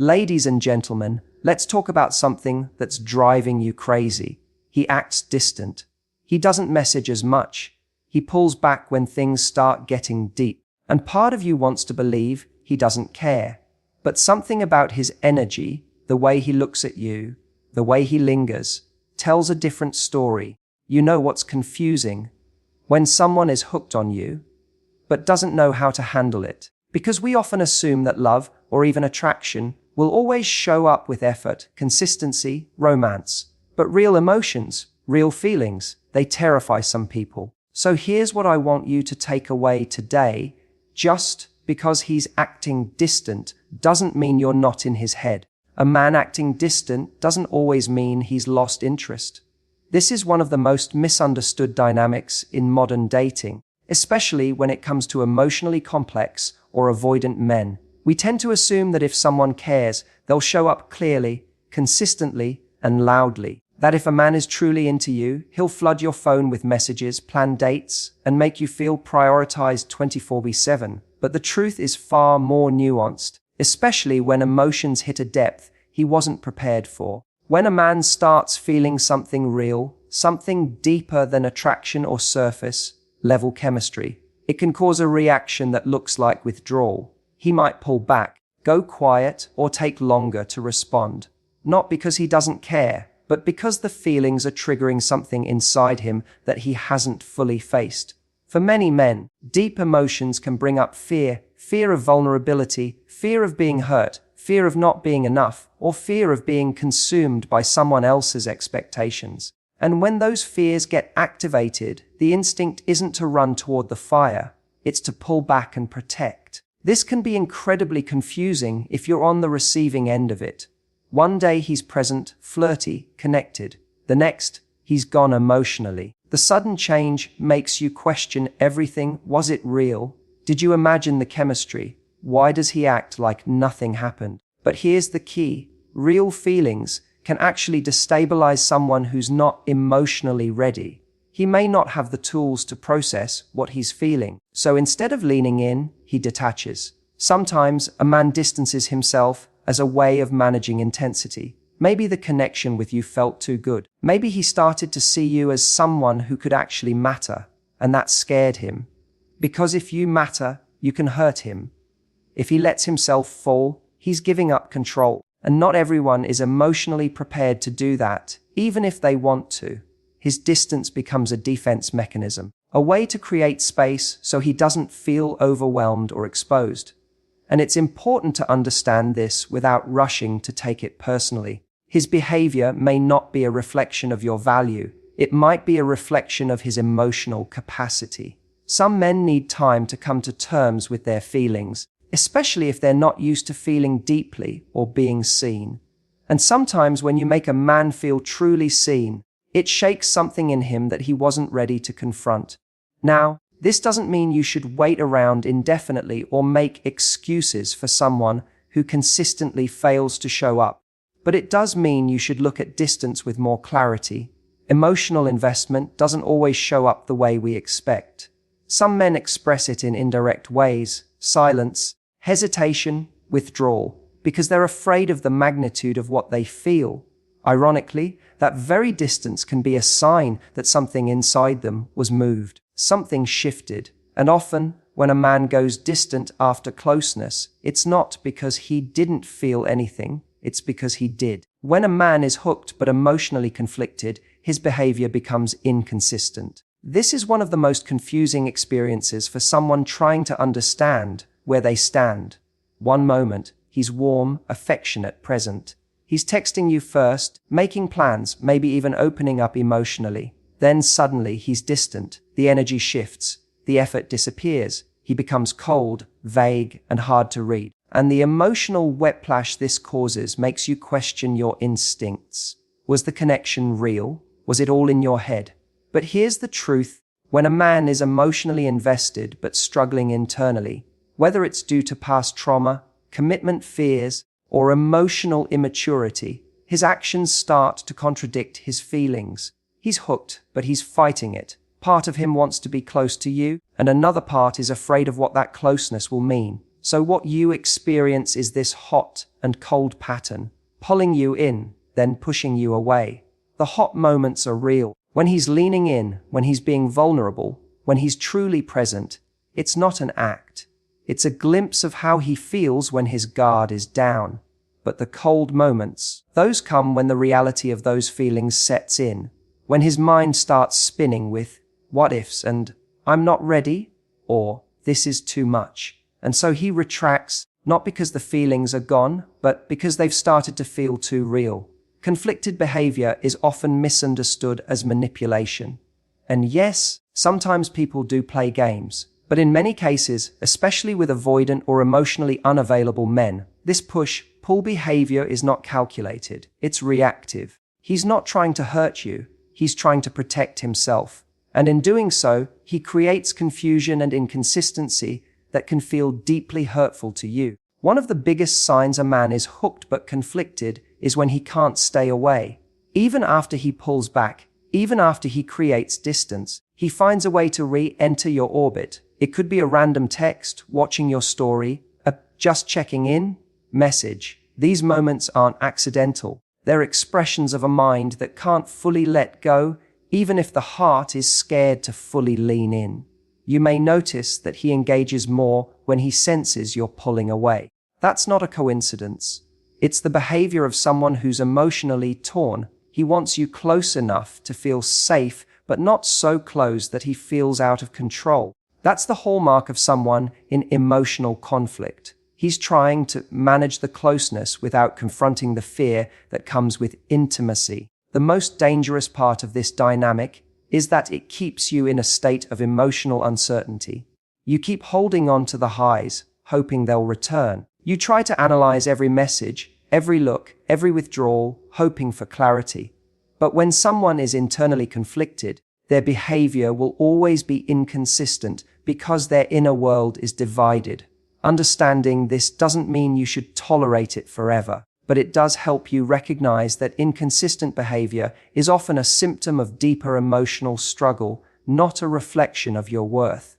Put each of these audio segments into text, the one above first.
Ladies and gentlemen, let's talk about something that's driving you crazy. He acts distant. He doesn't message as much. He pulls back when things start getting deep. And part of you wants to believe he doesn't care. But something about his energy, the way he looks at you, the way he lingers, tells a different story. You know what's confusing? When someone is hooked on you, but doesn't know how to handle it. Because we often assume that love, or even attraction, will always show up with effort, consistency, romance. But real emotions, real feelings, they terrify some people. So here's what I want you to take away today. Just because he's acting distant doesn't mean you're not in his head. A man acting distant doesn't always mean he's lost interest. This is one of the most misunderstood dynamics in modern dating, especially when it comes to emotionally complex or avoidant men. We tend to assume that if someone cares, they'll show up clearly, consistently, and loudly. That if a man is truly into you, he'll flood your phone with messages, plan dates, and make you feel prioritized 24/7. But the truth is far more nuanced, especially when emotions hit a depth he wasn't prepared for. When a man starts feeling something real, something deeper than attraction or surface-level chemistry, it can cause a reaction that looks like withdrawal. He might pull back, go quiet, or take longer to respond. Not because he doesn't care, but because the feelings are triggering something inside him that he hasn't fully faced. For many men, deep emotions can bring up fear of vulnerability, fear of being hurt, fear of not being enough, or fear of being consumed by someone else's expectations. And when those fears get activated, the instinct isn't to run toward the fire, it's to pull back and protect. This can be incredibly confusing if you're on the receiving end of it. One day he's present, flirty, connected. The next, he's gone emotionally. The sudden change makes you question everything. Was it real? Did you imagine the chemistry? Why does he act like nothing happened? But here's the key. Real feelings can actually destabilize someone who's not emotionally ready. He may not have the tools to process what he's feeling. So instead of leaning in, he detaches. Sometimes a man distances himself as a way of managing intensity. Maybe the connection with you felt too good. Maybe he started to see you as someone who could actually matter, and that scared him. Because if you matter, you can hurt him. If he lets himself fall, he's giving up control. And not everyone is emotionally prepared to do that, even if they want to. His distance becomes a defense mechanism, a way to create space so he doesn't feel overwhelmed or exposed. And it's important to understand this without rushing to take it personally. His behavior may not be a reflection of your value. It might be a reflection of his emotional capacity. Some men need time to come to terms with their feelings, especially if they're not used to feeling deeply or being seen. And sometimes when you make a man feel truly seen, it shakes something in him that he wasn't ready to confront. Now, this doesn't mean you should wait around indefinitely or make excuses for someone who consistently fails to show up. But it does mean you should look at distance with more clarity. Emotional investment doesn't always show up the way we expect. Some men express it in indirect ways: silence, hesitation, withdrawal, because they're afraid of the magnitude of what they feel. Ironically, that very distance can be a sign that something inside them was moved, something shifted. And often, when a man goes distant after closeness, it's not because he didn't feel anything, it's because he did. When a man is hooked but emotionally conflicted, his behavior becomes inconsistent. This is one of the most confusing experiences for someone trying to understand where they stand. One moment, he's warm, affectionate, present. He's texting you first, making plans, maybe even opening up emotionally. Then suddenly he's distant. The energy shifts. The effort disappears. He becomes cold, vague, and hard to read. And the emotional whiplash this causes makes you question your instincts. Was the connection real? Was it all in your head? But here's the truth. When a man is emotionally invested but struggling internally, whether it's due to past trauma, commitment fears, or emotional immaturity, his actions start to contradict his feelings. He's hooked, but he's fighting it. Part of him wants to be close to you, and another part is afraid of what that closeness will mean. So what you experience is this hot and cold pattern, pulling you in, then pushing you away. The hot moments are real. When he's leaning in, when he's being vulnerable, when he's truly present, it's not an act. It's a glimpse of how he feels when his guard is down. But the cold moments, those come when the reality of those feelings sets in, when his mind starts spinning with what ifs and I'm not ready, or this is too much. And so he retracts, not because the feelings are gone, but because they've started to feel too real. Conflicted behavior is often misunderstood as manipulation. And yes, sometimes people do play games, but in many cases, especially with avoidant or emotionally unavailable men, this push-pull behavior is not calculated, it's reactive. He's not trying to hurt you, he's trying to protect himself. And in doing so, he creates confusion and inconsistency that can feel deeply hurtful to you. One of the biggest signs a man is hooked but conflicted is when he can't stay away. Even after he pulls back, even after he creates distance, he finds a way to re-enter your orbit. It could be a random text, watching your story, a just checking in message. These moments aren't accidental. They're expressions of a mind that can't fully let go, even if the heart is scared to fully lean in. You may notice that he engages more when he senses you're pulling away. That's not a coincidence. It's the behavior of someone who's emotionally torn. He wants you close enough to feel safe, but not so close that he feels out of control. That's the hallmark of someone in emotional conflict. He's trying to manage the closeness without confronting the fear that comes with intimacy. The most dangerous part of this dynamic is that it keeps you in a state of emotional uncertainty. You keep holding on to the highs, hoping they'll return. You try to analyze every message, every look, every withdrawal, hoping for clarity. But when someone is internally conflicted, their behavior will always be inconsistent because their inner world is divided. Understanding this doesn't mean you should tolerate it forever, but it does help you recognize that inconsistent behavior is often a symptom of deeper emotional struggle, not a reflection of your worth.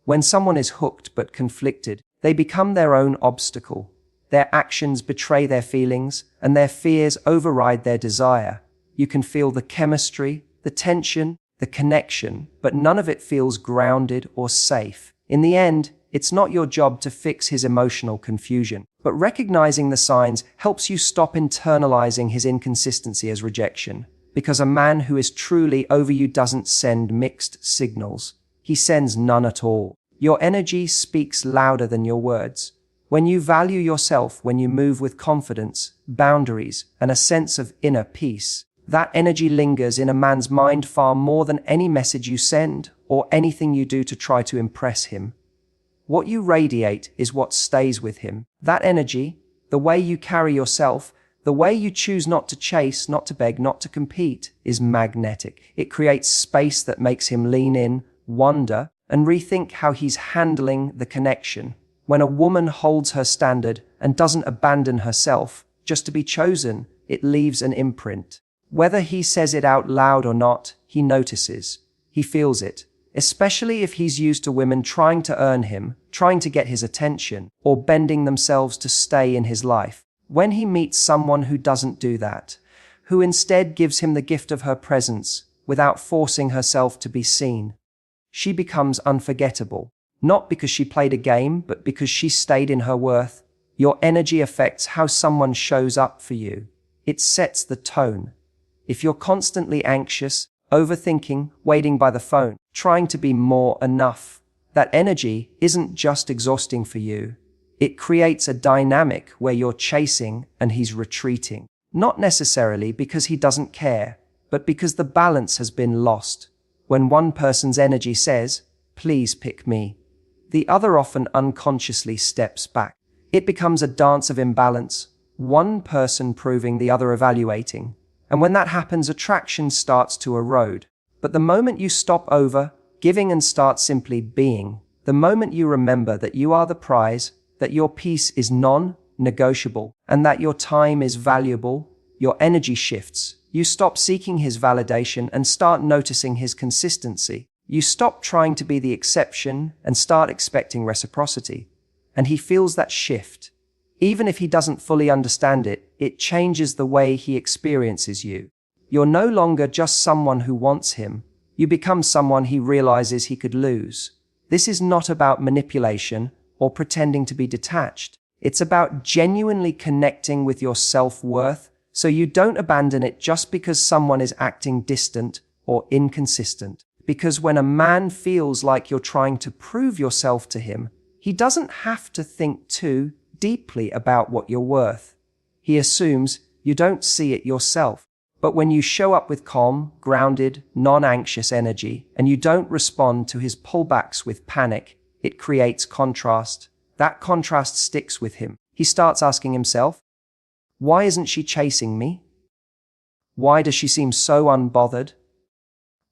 When someone is hooked but conflicted, they become their own obstacle. Their actions betray their feelings, and their fears override their desire. You can feel the chemistry, the tension, the connection, but none of it feels grounded or safe. In the end, it's not your job to fix his emotional confusion, but recognizing the signs helps you stop internalizing his inconsistency as rejection. Because a man who is truly over you doesn't send mixed signals. He sends none at all. Your energy speaks louder than your words. When you value yourself, when you move with confidence, boundaries, and a sense of inner peace, that energy lingers in a man's mind far more than any message you send or anything you do to try to impress him. What you radiate is what stays with him. That energy, the way you carry yourself, the way you choose not to chase, not to beg, not to compete, is magnetic. It creates space that makes him lean in, wonder, and rethink how he's handling the connection. When a woman holds her standard and doesn't abandon herself just to be chosen, it leaves an imprint. Whether he says it out loud or not, he notices. He feels it. Especially if he's used to women trying to earn him, trying to get his attention, or bending themselves to stay in his life. When he meets someone who doesn't do that, who instead gives him the gift of her presence without forcing herself to be seen, she becomes unforgettable. Not because she played a game, but because she stayed in her worth. Your energy affects how someone shows up for you. It sets the tone. If you're constantly anxious, overthinking, waiting by the phone, trying to be more enough, that energy isn't just exhausting for you. It creates a dynamic where you're chasing and he's retreating. Not necessarily because he doesn't care, but because the balance has been lost. When one person's energy says, "Please pick me," the other often unconsciously steps back. It becomes a dance of imbalance, one person proving, the other evaluating. And when that happens, attraction starts to erode. But the moment you stop giving and start simply being, the moment you remember that you are the prize, that your peace is non-negotiable, and that your time is valuable, your energy shifts. You stop seeking his validation and start noticing his consistency. You stop trying to be the exception and start expecting reciprocity. and he feels that shift. Even if he doesn't fully understand it, it changes the way he experiences you. You're no longer just someone who wants him. You become someone he realizes he could lose. This is not about manipulation or pretending to be detached. It's about genuinely connecting with your self-worth, so you don't abandon it just because someone is acting distant or inconsistent. Because when a man feels like you're trying to prove yourself to him, he doesn't have to think too deeply about what you're worth. He assumes you don't see it yourself. But when you show up with calm, grounded, non-anxious energy, and you don't respond to his pullbacks with panic, it creates contrast. That contrast sticks with him. He starts asking himself, why isn't she chasing me? Why does she seem so unbothered?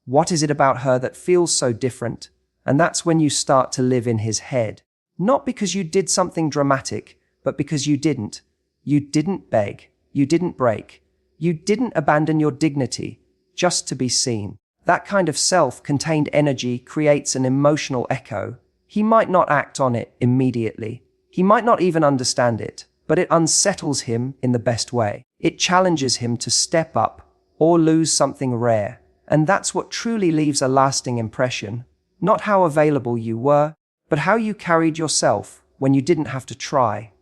What is it about her that feels so different? And that's when you start to live in his head. Not because you did something dramatic, but because you didn't. You didn't beg. You didn't break. You didn't abandon your dignity just to be seen. That kind of self-contained energy creates an emotional echo. He might not act on it immediately. He might not even understand it, but it unsettles him in the best way. It challenges him to step up or lose something rare. And that's what truly leaves a lasting impression. Not how available you were, but how you carried yourself when you didn't have to try.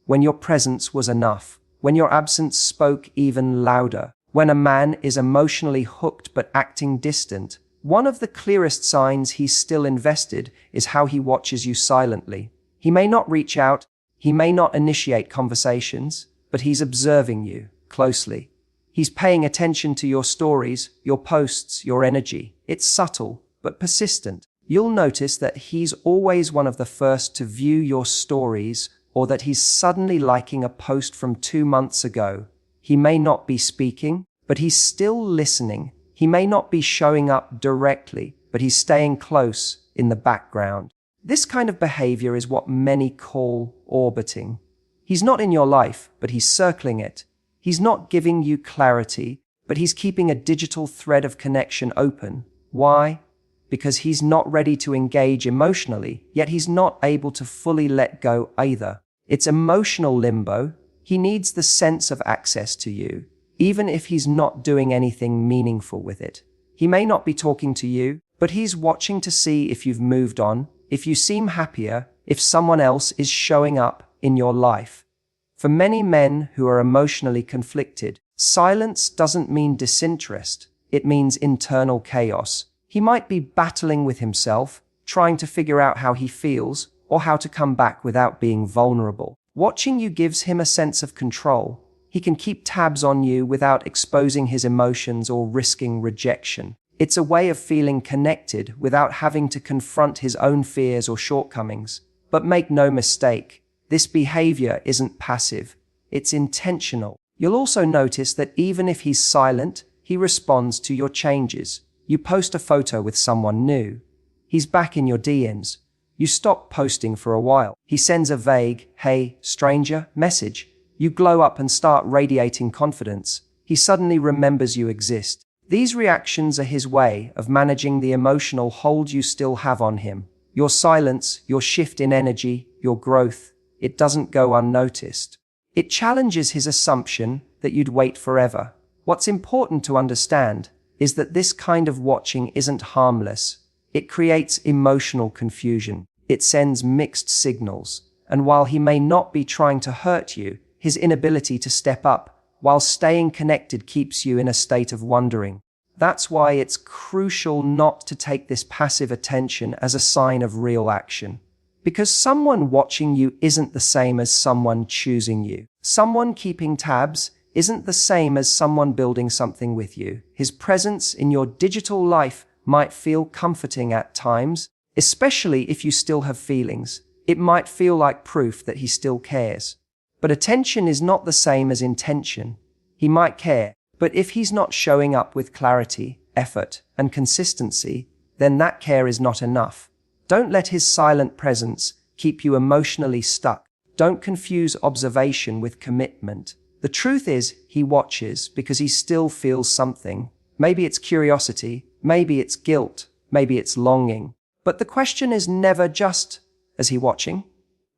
When your presence was enough. When your absence spoke even louder. When a man is emotionally hooked but acting distant, one of the clearest signs he's still invested is how he watches you silently. He may not reach out, he may not initiate conversations, but he's observing you closely. He's paying attention to your stories, your posts, your energy. It's subtle, but persistent. You'll notice that he's always one of the first to view your stories, or that he's suddenly liking a post from 2 months ago. He may not be speaking, but he's still listening. He may not be showing up directly, but he's staying close in the background. This kind of behavior is what many call orbiting. He's not in your life, but he's circling it. He's not giving you clarity, but he's keeping a digital thread of connection open. Why? Because he's not ready to engage emotionally, yet he's not able to fully let go either. It's emotional limbo. He needs the sense of access to you, even if he's not doing anything meaningful with it. He may not be talking to you, but he's watching to see if you've moved on, if you seem happier, if someone else is showing up in your life. For many men who are emotionally conflicted, silence doesn't mean disinterest. It means internal chaos. He might be battling with himself, trying to figure out how he feels, or how to come back without being vulnerable. Watching you gives him a sense of control. He can keep tabs on you without exposing his emotions or risking rejection. It's a way of feeling connected without having to confront his own fears or shortcomings. But make no mistake, this behavior isn't passive. It's intentional. You'll also notice that even if he's silent, he responds to your changes. You post a photo with someone new. He's back in your DMs. You stop posting for a while. He sends a vague, "Hey, stranger," message. You glow up and start radiating confidence. He suddenly remembers you exist. These reactions are his way of managing the emotional hold you still have on him. Your silence, your shift in energy, your growth, it doesn't go unnoticed. It challenges his assumption that you'd wait forever. What's important to understand is that this kind of watching isn't harmless. It creates emotional confusion. It sends mixed signals. And while he may not be trying to hurt you, his inability to step up while staying connected keeps you in a state of wondering. That's why it's crucial not to take this passive attention as a sign of real action. Because someone watching you isn't the same as someone choosing you. Someone keeping tabs isn't the same as someone building something with you. His presence in your digital life might feel comforting at times, especially if you still have feelings. It might feel like proof that he still cares. But attention is not the same as intention. He might care, but if he's not showing up with clarity, effort, and consistency, then that care is not enough. Don't let his silent presence keep you emotionally stuck. Don't confuse observation with commitment. The truth is, he watches because he still feels something. Maybe it's curiosity, maybe it's guilt, maybe it's longing. But the question is never just, is he watching?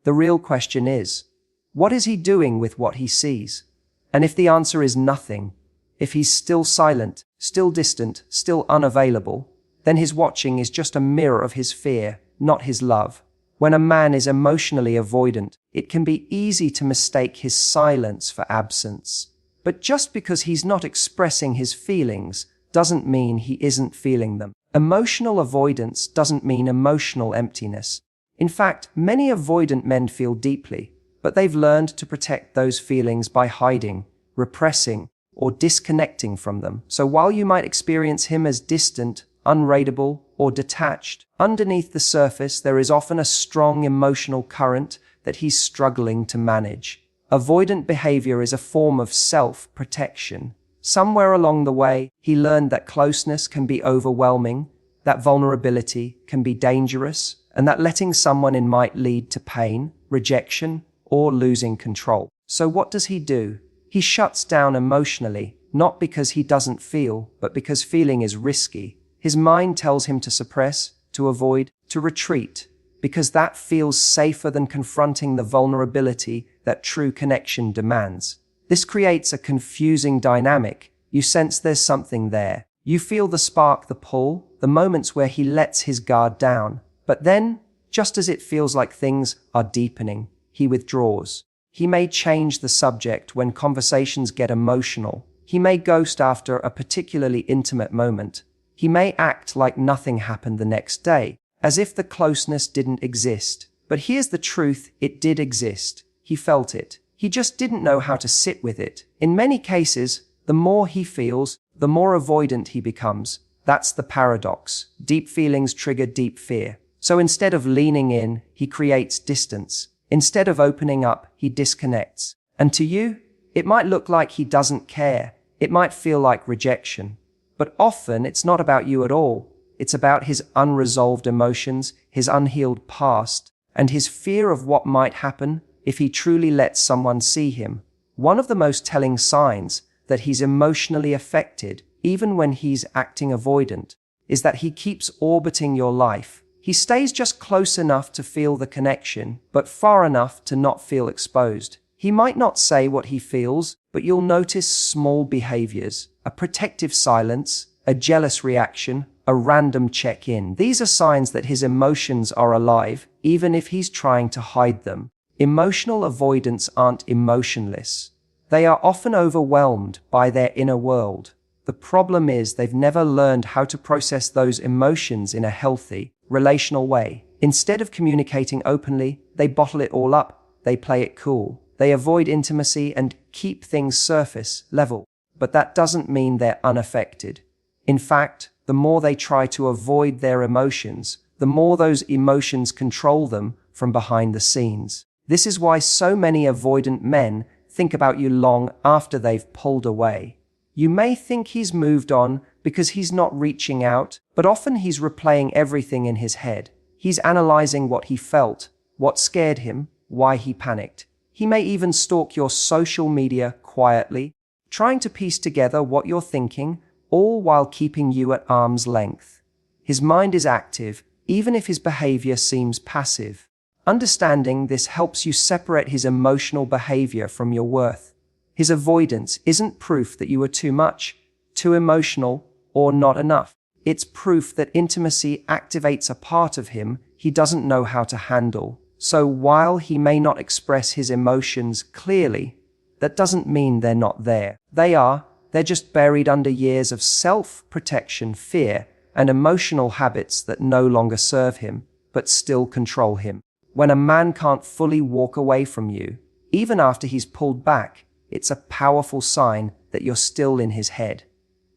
The real question is, what is he doing with what he sees? And if the answer is nothing, if he's still silent, still distant, still unavailable, then his watching is just a mirror of his fear, not his love. When a man is emotionally avoidant, it can be easy to mistake his silence for absence. But just because he's not expressing his feelings doesn't mean he isn't feeling them. Emotional avoidance doesn't mean emotional emptiness. In fact, many avoidant men feel deeply, but they've learned to protect those feelings by hiding, repressing, or disconnecting from them. So while you might experience him as distant, unreadable, or detached, underneath the surface there is often a strong emotional current that he's struggling to manage. Avoidant behavior is a form of self-protection. Somewhere along the way, he learned that closeness can be overwhelming, that vulnerability can be dangerous, and that letting someone in might lead to pain, rejection, or losing control. So what does he do? He shuts down emotionally, not because he doesn't feel, but because feeling is risky. His mind tells him to suppress, to avoid, to retreat, because that feels safer than confronting the vulnerability that true connection demands. This creates a confusing dynamic. You sense there's something there. You feel the spark, the pull, the moments where he lets his guard down. But then, just as it feels like things are deepening, he withdraws. He may change the subject when conversations get emotional. He may ghost after a particularly intimate moment. He may act like nothing happened the next day, as if the closeness didn't exist. But here's the truth, it did exist. He felt it. He just didn't know how to sit with it. In many cases, the more he feels, the more avoidant he becomes. That's the paradox. Deep feelings trigger deep fear. So instead of leaning in, he creates distance. Instead of opening up, he disconnects. And to you, it might look like he doesn't care. It might feel like rejection. But often it's not about you at all. It's about his unresolved emotions, his unhealed past, and his fear of what might happen if he truly lets someone see him. One of the most telling signs that he's emotionally affected, even when he's acting avoidant, is that he keeps orbiting your life. He stays just close enough to feel the connection, but far enough to not feel exposed. He might not say what he feels, but you'll notice small behaviors, a protective silence, a jealous reaction, a random check-in. These are signs that his emotions are alive, even if he's trying to hide them. Emotional avoidants aren't emotionless. They are often overwhelmed by their inner world. The problem is they've never learned how to process those emotions in a healthy, relational way. Instead of communicating openly, they bottle it all up. They play it cool. They avoid intimacy and keep things surface level. But that doesn't mean they're unaffected. In fact, the more they try to avoid their emotions, the more those emotions control them from behind the scenes. This is why so many avoidant men think about you long after they've pulled away. You may think he's moved on because he's not reaching out, but often he's replaying everything in his head. He's analyzing what he felt, what scared him, why he panicked. He may even stalk your social media quietly, trying to piece together what you're thinking, all while keeping you at arm's length. His mind is active, even if his behavior seems passive. Understanding this helps you separate his emotional behavior from your worth. His avoidance isn't proof that you are too much, too emotional, or not enough. It's proof that intimacy activates a part of him he doesn't know how to handle. So while he may not express his emotions clearly, that doesn't mean they're not there. They're just buried under years of self-protection, fear, and emotional habits that no longer serve him, but still control him. When a man can't fully walk away from you, even after he's pulled back, it's a powerful sign that you're still in his head.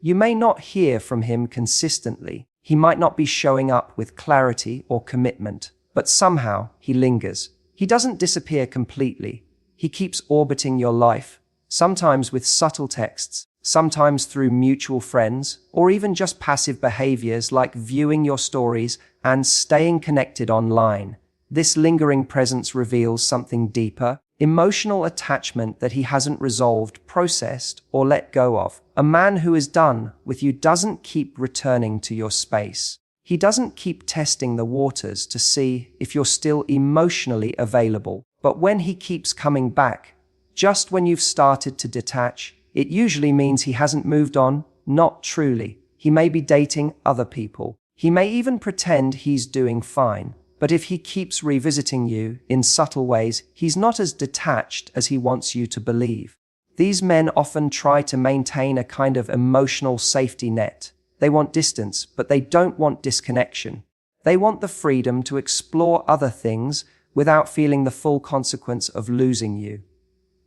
You may not hear from him consistently. He might not be showing up with clarity or commitment, but somehow he lingers. He doesn't disappear completely. He keeps orbiting your life, sometimes with subtle texts, sometimes through mutual friends, or even just passive behaviors like viewing your stories and staying connected online. This lingering presence reveals something deeper, emotional attachment that he hasn't resolved, processed, or let go of. A man who is done with you doesn't keep returning to your space. He doesn't keep testing the waters to see if you're still emotionally available. But when he keeps coming back, just when you've started to detach, it usually means he hasn't moved on, not truly. He may be dating other people. He may even pretend he's doing fine. But if he keeps revisiting you in subtle ways, he's not as detached as he wants you to believe. These men often try to maintain a kind of emotional safety net. They want distance, but they don't want disconnection. They want the freedom to explore other things without feeling the full consequence of losing you.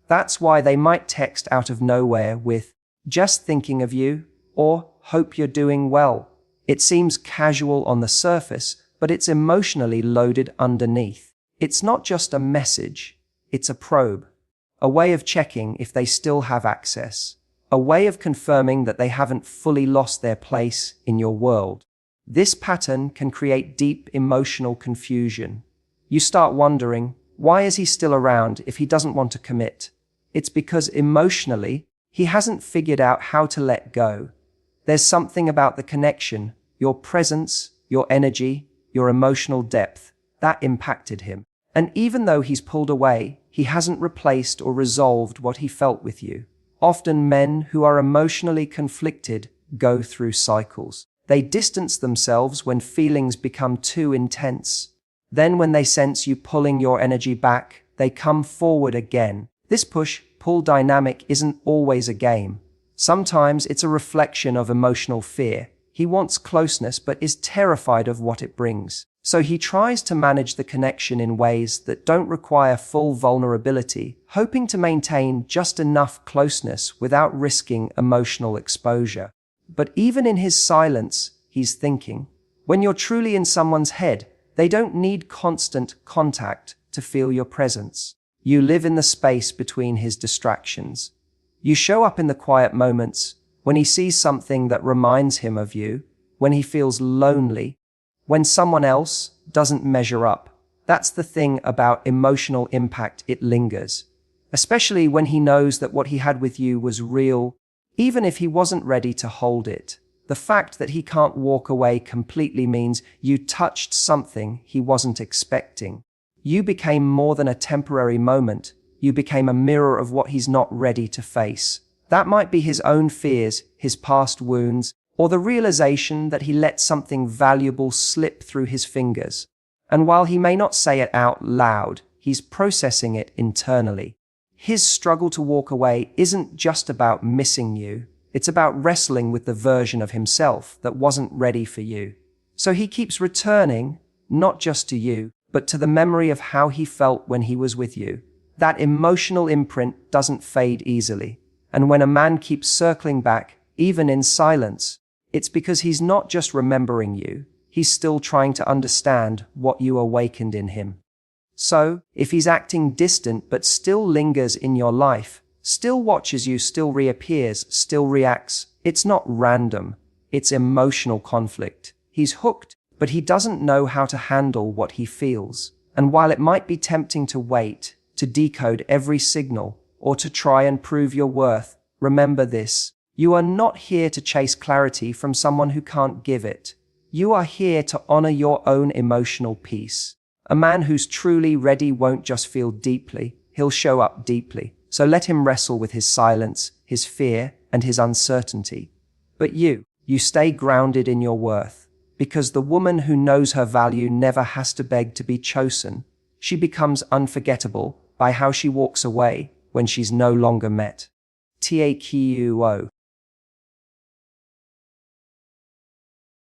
That's why they might text out of nowhere with, "Just thinking of you," or "Hope you're doing well." It seems casual on the surface, but it's emotionally loaded underneath. It's not just a message, it's a probe. A way of checking if they still have access. A way of confirming that they haven't fully lost their place in your world. This pattern can create deep emotional confusion. You start wondering, why is he still around if he doesn't want to commit? It's because emotionally, he hasn't figured out how to let go. There's something about the connection, your presence, your energy, your emotional depth, that impacted him. And even though he's pulled away, he hasn't replaced or resolved what he felt with you. Often men who are emotionally conflicted go through cycles. They distance themselves when feelings become too intense. Then when they sense you pulling your energy back, they come forward again. This push-pull dynamic isn't always a game. Sometimes it's a reflection of emotional fear. He wants closeness but is terrified of what it brings. So he tries to manage the connection in ways that don't require full vulnerability, hoping to maintain just enough closeness without risking emotional exposure. But even in his silence, he's thinking. When you're truly in someone's head, they don't need constant contact to feel your presence. You live in the space between his distractions. You show up in the quiet moments, when he sees something that reminds him of you, when he feels lonely, when someone else doesn't measure up. That's the thing about emotional impact, it lingers. Especially when he knows that what he had with you was real, even if he wasn't ready to hold it. The fact that he can't walk away completely means you touched something he wasn't expecting. You became more than a temporary moment. You became a mirror of what he's not ready to face. That might be his own fears, his past wounds, or the realization that he let something valuable slip through his fingers. And while he may not say it out loud, he's processing it internally. His struggle to walk away isn't just about missing you. It's about wrestling with the version of himself that wasn't ready for you. So he keeps returning, not just to you, but to the memory of how he felt when he was with you. That emotional imprint doesn't fade easily. And when a man keeps circling back, even in silence, it's because he's not just remembering you, he's still trying to understand what you awakened in him. So, if he's acting distant but still lingers in your life, still watches you, still reappears, still reacts, it's not random, it's emotional conflict. He's hooked, but he doesn't know how to handle what he feels. And while it might be tempting to wait, to decode every signal, or to try and prove your worth, remember this. You are not here to chase clarity from someone who can't give it. You are here to honor your own emotional peace. A man who's truly ready won't just feel deeply, he'll show up deeply. So let him wrestle with his silence, his fear, and his uncertainty. But you stay grounded in your worth, because the woman who knows her value never has to beg to be chosen. She becomes unforgettable by how she walks away when she's no longer met. TAQO